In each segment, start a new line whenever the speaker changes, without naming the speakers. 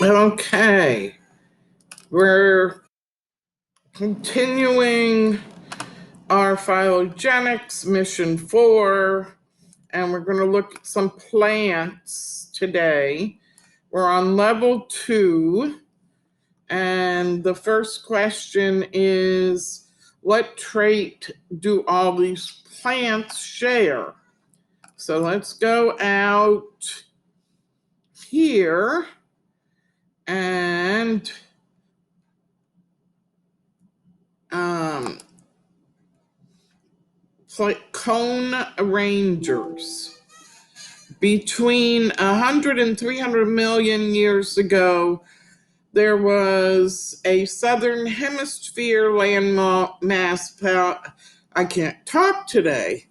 Okay, we're continuing our phylogenetics mission 4, and we're going to look at some plants today. We're on level 2, and the first question is, what trait do all these plants share? So let's go out here and cone rangers. Between 100 and 300 million years ago, there was a southern hemisphere landmass, I can't talk today,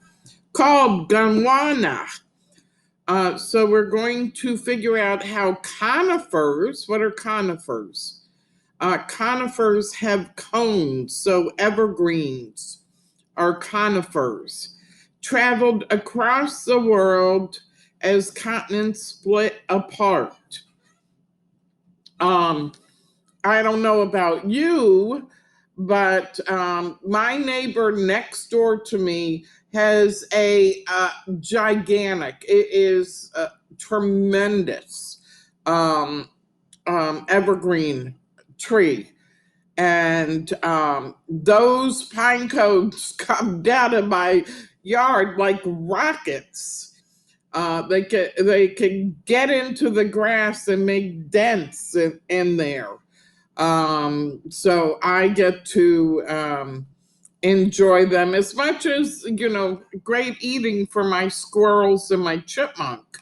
called Gondwana. So we're going to figure out how conifers, what are conifers? Conifers have cones, so evergreens are conifers, traveled across the world as continents split apart. I don't know about you, but my neighbor next door to me has a gigantic, it is tremendous evergreen tree. And those pine cones come down in my yard like rockets. They can get into the grass and make dents in there. So I get to enjoy them as much as, great eating for my squirrels and my chipmunk.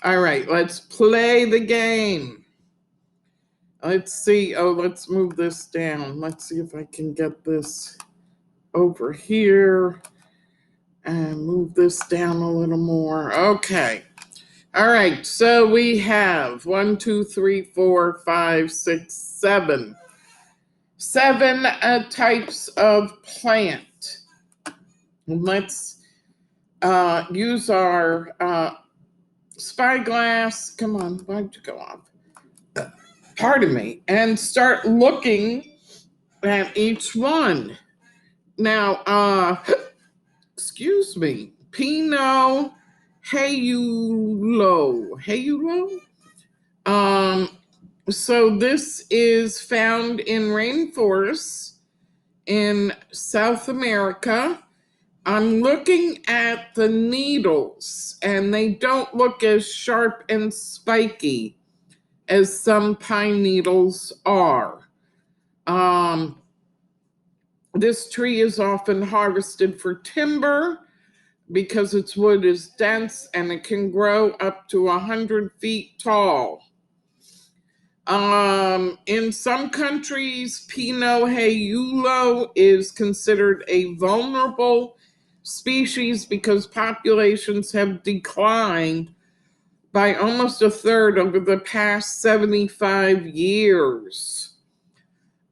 All right, let's play the game. Let's see. Oh, let's move this down. Let's see if I can get this over here and move this down a little more. Okay. All right. So we have 1, 2, 3, 4, 5, 6, 7. 7 types of plant. Let's use our spyglass. Come on. Why'd you go off? Pardon me. And start looking at each one. Now, excuse me, Pinot Hayulo. So this is found in rainforests in South America. I'm looking at the needles, and they don't look as sharp and spiky as some pine needles are. This tree is often harvested for timber because its wood is dense and it can grow up to 100 feet tall. In some countries, Pinot Hayulo is considered a vulnerable species because populations have declined by almost a third over the past 75 years.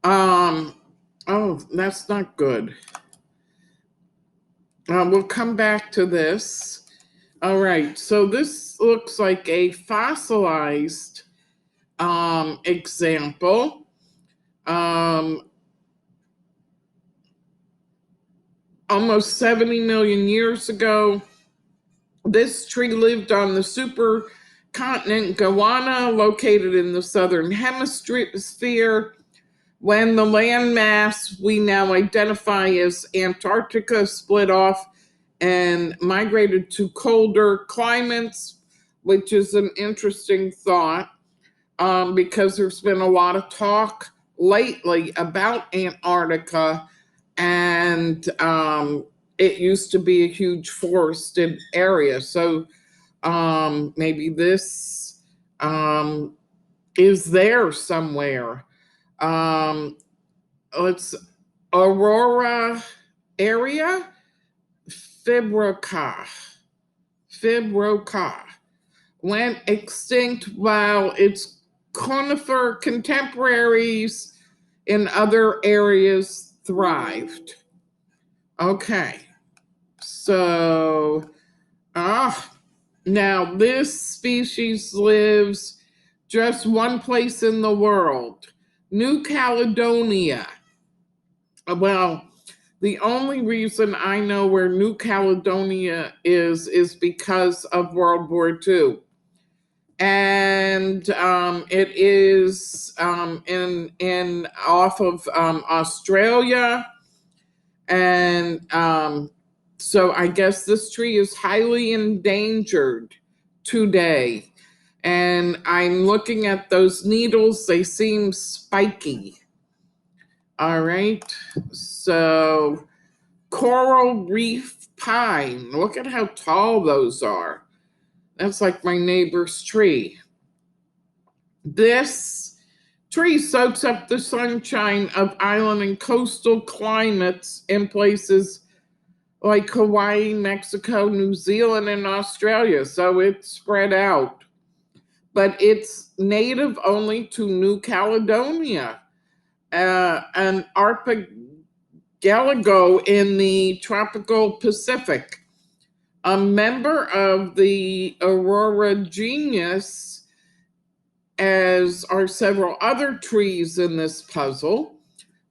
Oh, that's not good. We'll come back to this. All right, so this looks like a fossilized example. Almost 70 million years ago, this tree lived on the supercontinent Gondwana, located in the southern hemisphere, when the landmass we now identify as Antarctica split off and migrated to colder climates, which is an interesting thought because there's been a lot of talk lately about Antarctica, and it used to be a huge forested area. So maybe this is there somewhere. Let's Aurora area, Fibroca went extinct while its conifer contemporaries in other areas thrived. Okay, so now this species lives just one place in the world. New Caledonia. Well, the only reason I know where New Caledonia is because of World War II. And it is in off of Australia. And so I guess this tree is highly endangered today. And I'm looking at those needles, they seem spiky. All right. So coral reef pine. Look at how tall those are. That's like my neighbor's tree. This tree soaks up the sunshine of island and coastal climates in places like Hawaii, Mexico, New Zealand, and Australia. So it's spread out. But it's native only to New Caledonia and archipelago in the tropical Pacific. A member of the Aurora genus, as are several other trees in this puzzle.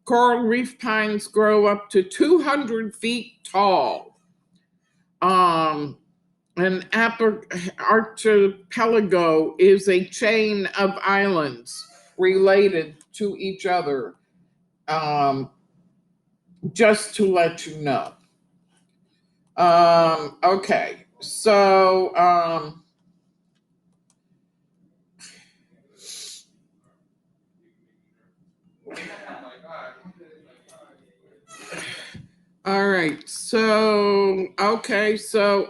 Coral reef pines grow up to 200 feet tall. An archipelago is a chain of islands related to each other, just to let you know. Okay, so all right, so okay, so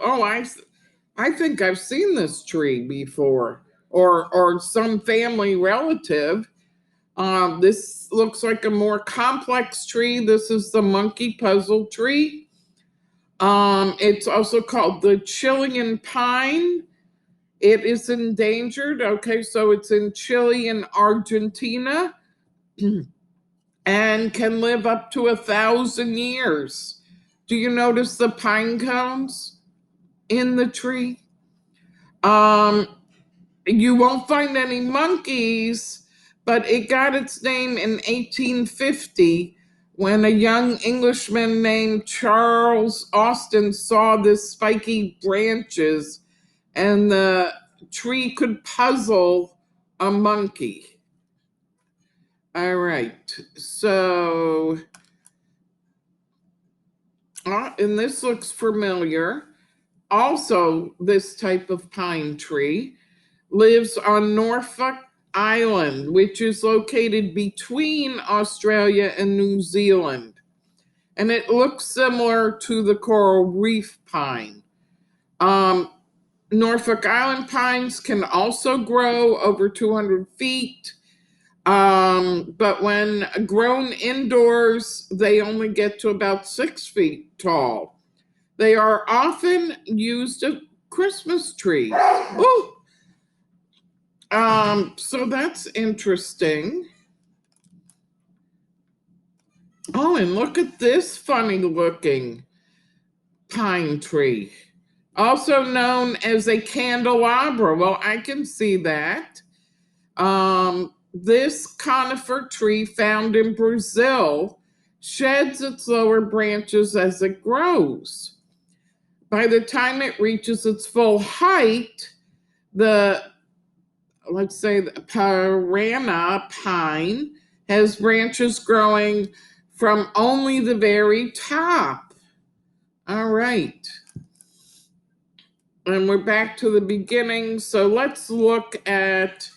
I think I've seen this tree before, or some family relative. This looks like a more complex tree. This is the monkey puzzle tree. It's also called the Chilean pine. It is endangered. Okay, so it's in Chile and Argentina and can live up to 1,000 years. Do you notice the pine cones in the tree? Um, you won't find any monkeys, but it got its name in 1850 when a young Englishman named Charles Austin saw the spiky branches and the tree could puzzle a monkey. All right, so, and this looks familiar. Also, this type of pine tree lives on Norfolk Island, which is located between Australia and New Zealand. And it looks similar to the coral reef pine. Norfolk Island pines can also grow over 200 feet, but when grown indoors, they only get to about 6 feet tall. They are often used as Christmas trees. Ooh. So that's interesting. Oh, and look at this funny looking pine tree, also known as a candelabra. Well, I can see that. This conifer tree found in Brazil sheds its lower branches as it grows. By the time it reaches its full height, the let's say the Parana pine has branches growing from only the very top. All right. And we're back to the beginning. So let's look at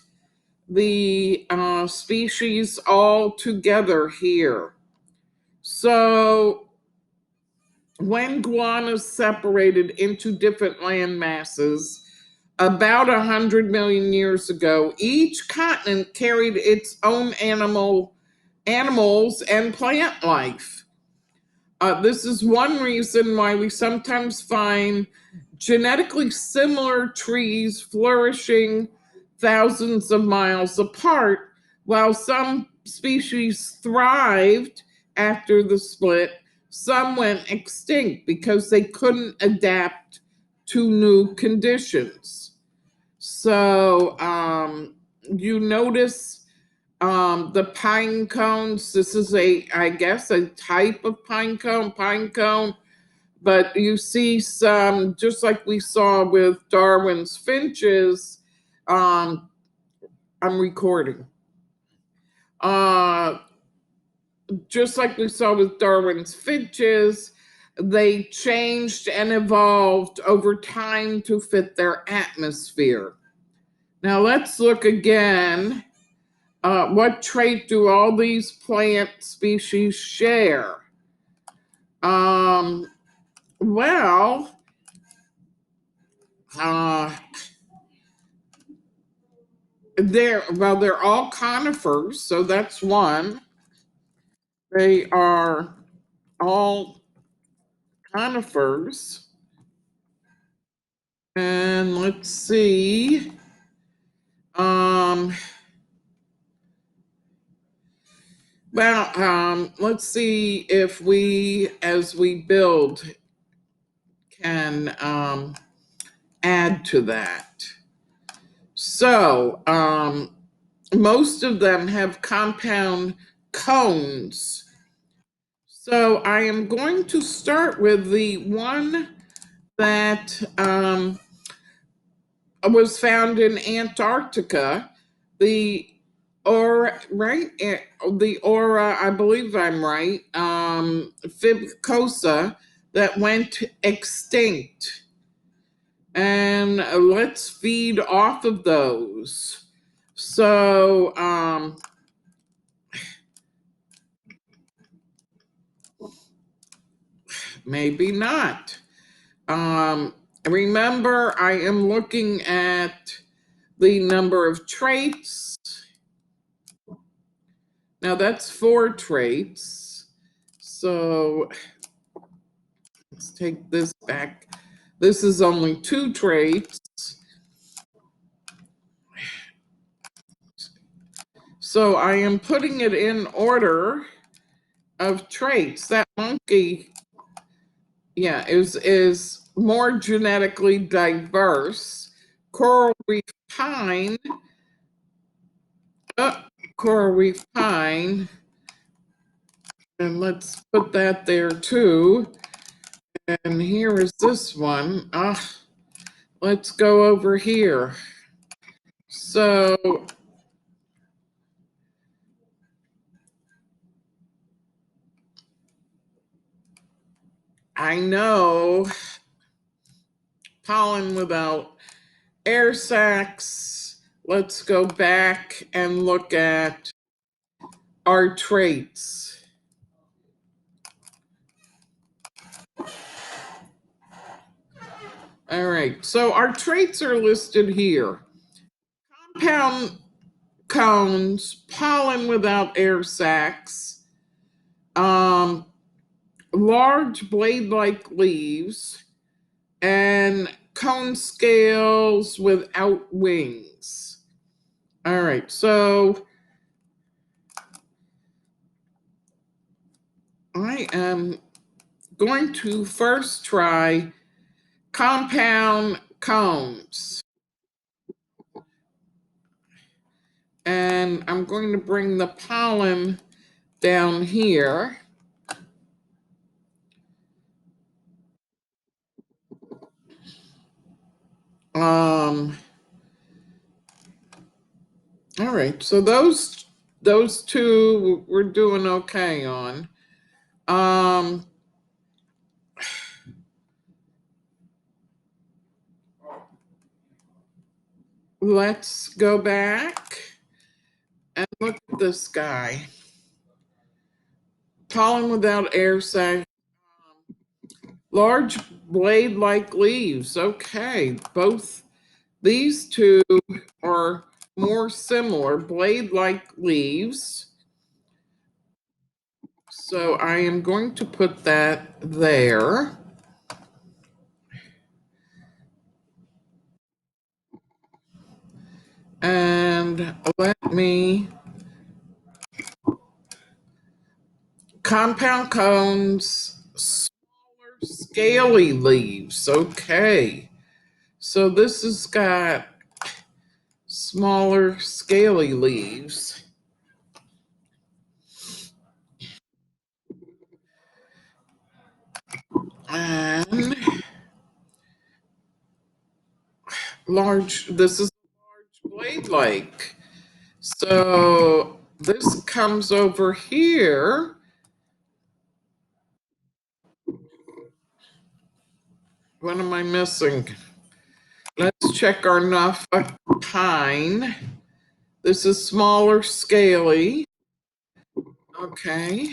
the species all together here. So when guanas separated into different land masses about 100 million years ago, each continent carried its own animals and plant life. This is one reason why we sometimes find genetically similar trees flourishing thousands of miles apart, while some species thrived after the split, some went extinct because they couldn't adapt to new conditions. So you notice the pine cones. This is I guess, a type of pine cone, but you see some, just like we saw with Darwin's finches. Um, I'm recording. Uh, just like we saw with Darwin's finches, they changed and evolved over time to fit their atmosphere. Now let's look again. What trait do all these plant species share? Um, well, uh, they're all conifers, so that's one. They are all conifers. And let's see. Um, let's see if we, as we build, can add to that. So, most of them have compound cones. So I am going to start with the one that was found in Antarctica, the aura, right? The aura, I believe I'm right, Fibcosa, that went extinct. And let's feed off of those. So, maybe not. Remember, I am looking at the number of traits. Now that's 4 traits. So let's take this back. This is only 2 traits. So I am putting it in order of traits. That monkey, yeah, is more genetically diverse. Coral reef pine, uh, coral reef pine, and let's put that there too. And here is this one. Let's go over here. So I know pollen without air sacs. Let's go back and look at our traits. All right, so our traits are listed here. Compound cones, pollen without air sacs, um, large blade-like leaves, and cone scales without wings. All right, so I am going to first try compound cones. And I'm going to bring the pollen down here. All right, so those two we're doing okay on. Um, let's go back and look at this guy. Pollen without air sac, large blade-like leaves. Okay, both these two are more similar, blade-like leaves. So I am going to put that there. And let me, compound cones, smaller scaly leaves. Okay. So this has got smaller, scaly leaves. And this is a large blade-like. So this comes over here. What am I missing? Let's check our Norfolk pine. This is smaller, scaly. Okay.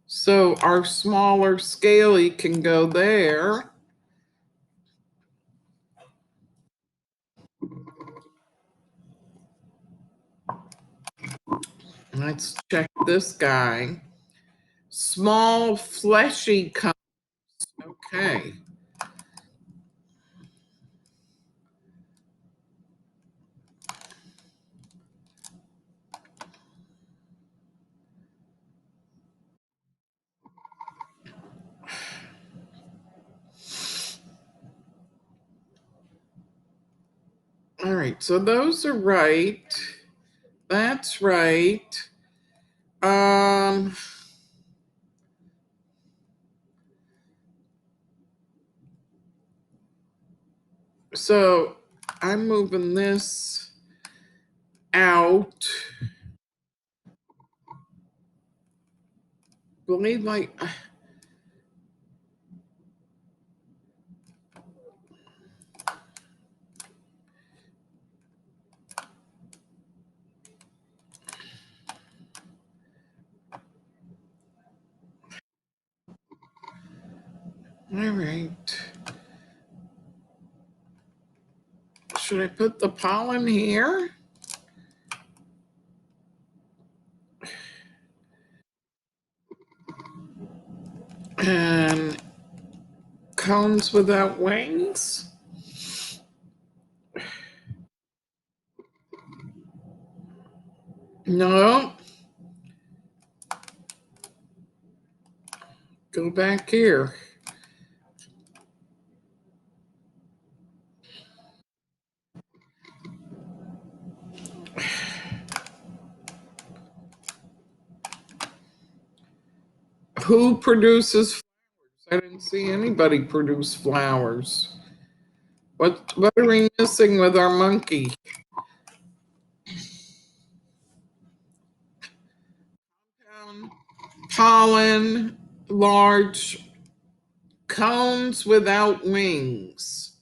So our smaller, scaly can go there. Let's check this guy. Small, fleshy cones. Okay. All right. So those are right. That's right. Um, so I'm moving this out. Believe like all right. Should I put the pollen here? And cones without wings? No. Go back here. Who produces flowers? I didn't see anybody produce flowers. What are we missing with our monkey? Pollen, large cones without wings.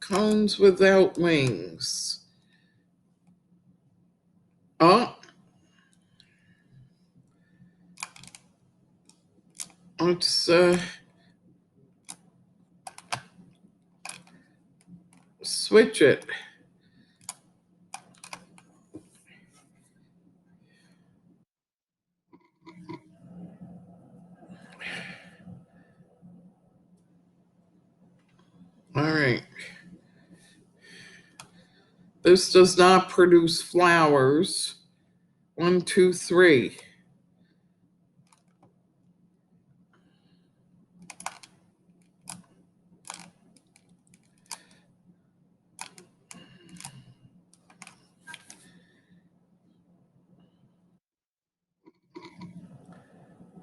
Cones without wings. Oh, let's switch it. All right. This does not produce flowers. 1, 2, 3.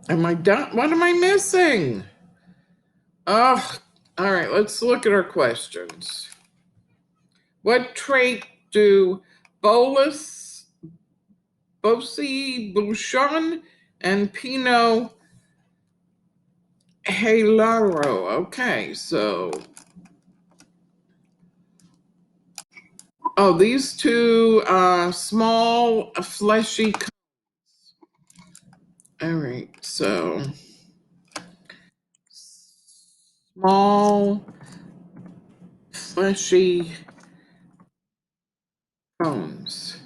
Am I done? What am I missing? Oh, all right. Let's look at our questions. What trait do Bolus, Bosi, Bouchon, and Pinot Halaro? Okay, so these two small, fleshy. All right, so small, fleshy cones.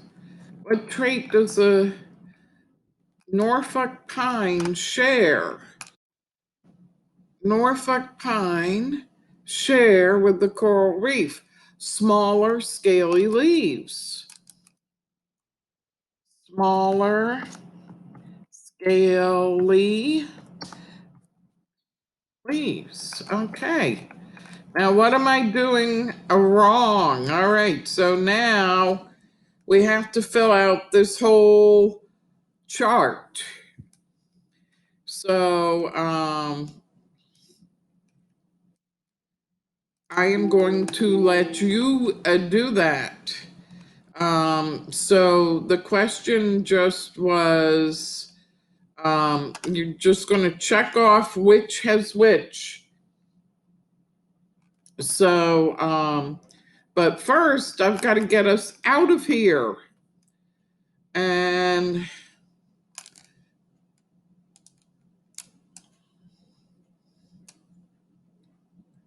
What trait does a Norfolk pine share? Norfolk pine share with the coral reef? Smaller, scaly leaves. Smaller, scaly leaves. Okay. Now, what am I doing wrong? All right, so now we have to fill out this whole chart. So I am going to let you do that. So the question just was, you're just going to check off which has which. So, but first, I've got to get us out of here. And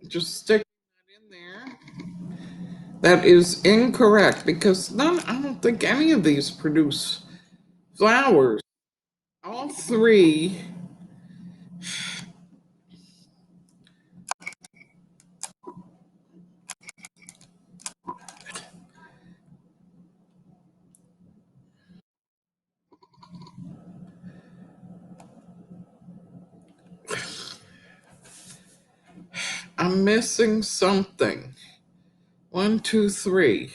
just stick that in there. That is incorrect because I don't think any of these produce flowers. All three. I'm missing something. One, two, three.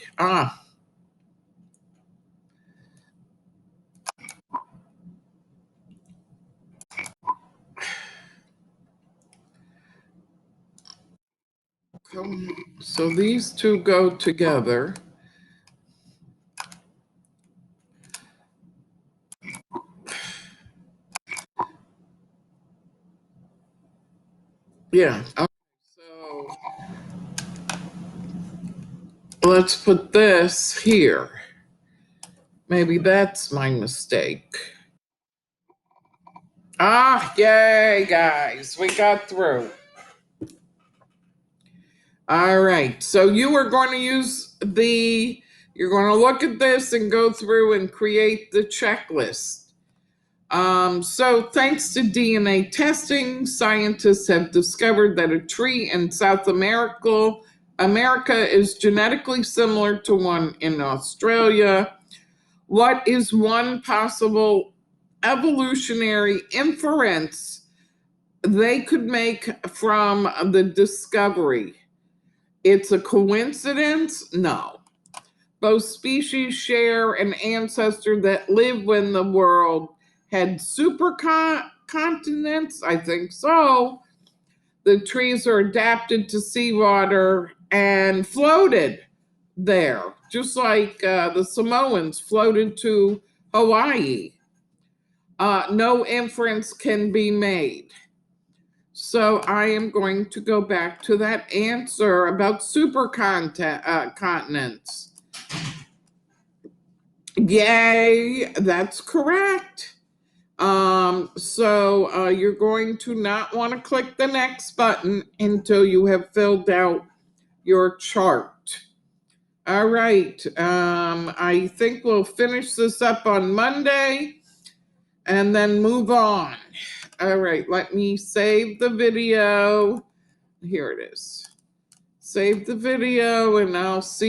So these two go together. Yeah. Okay. So let's put this here. Maybe that's my mistake. Yay, guys. We got through. All right. So you are going to you're going to look at this and go through and create the checklist. So thanks to DNA testing, scientists have discovered that a tree in South America is genetically similar to one in Australia. What is one possible evolutionary inference they could make from the discovery? It's a coincidence? No. Both species share an ancestor that lived when the world had supercontinents. I think so. The trees are adapted to seawater and floated there, just like the Samoans floated to Hawaii. No inference can be made. So I am going to go back to that answer about supercontinents. Yay, that's correct. So you're going to not want to click the next button until you have filled out your chart. All right. I think we'll finish this up on Monday and then move on. All right, let me save the video. Here it is. Save the video and I'll see